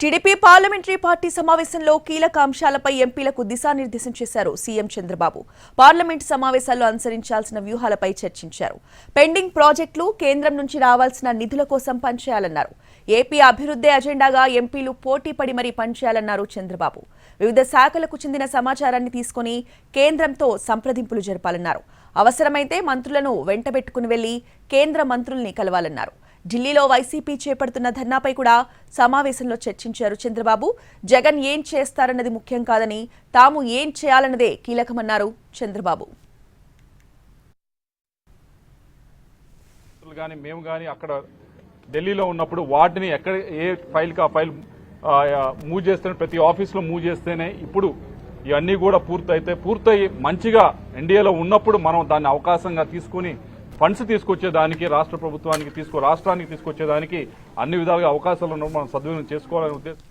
TDP parliamentary party సమావేశంలో కీలక అంశాలపై ఎంపీలకు దిశానిర్దేశం చేశారు సీఎం చంద్రబాబు. పార్లమెంట్ సమావేశాల్లో అనుసరించాల్సిన వ్యూహాలపై చర్చించారు. పెండింగ్ ప్రాజెక్టులు, కేంద్రం నుంచి రావాల్సిన నిధుల కోసం పనిచేయాలన్నారు. ఏపీ అభివృద్ధి అజెండాగా ఎంపీలు పోటీ పడి మరీ పనిచేయాలన్నారు చంద్రబాబు. వివిధ శాఖలకు చెందిన సమాచారాన్ని తీసుకుని కేంద్రంతో సంప్రదింపులు జరపాలన్నారు. అవసరమైతే మంత్రులను వెంటబెట్టుకుని వెళ్లి కేంద్ర మంత్రుల్ని కలవాలన్నారు. ఢిల్లీలో వైసీపీ చేపడుతున్న ధర్నాపై కూడా సమావేశంలో చర్చించారు చంద్రబాబు. జగన్ ఏం చేస్తారన్నది ముఖ్యం కాదని, తాము ఏం చేయాలన్నదే కీలకమన్నారు చంద్రబాబు. మేము కానీ అక్కడ ఢిల్లీలో ఉన్నప్పుడు వాటిని ఎక్కడ ఏ ఫైల్కి ఆ ఫైల్ మూవ్ చేస్తేనే, ప్రతి ఆఫీస్లో మూవ్ చేస్తేనే ఇప్పుడు ఇవన్నీ కూడా పూర్తయి మంచిగా ఎన్డీఏలో ఉన్నప్పుడు మనం దాన్ని అవకాశంగా తీసుకుని ఫండ్స్ తీసుకొచ్చేదానికి, రాష్ట్రానికి తీసుకొచ్చేదానికి అన్ని విధాలుగా అవకాశాలను మనం సద్వినియోగం చేసుకోవాలనే ఉద్దేశం.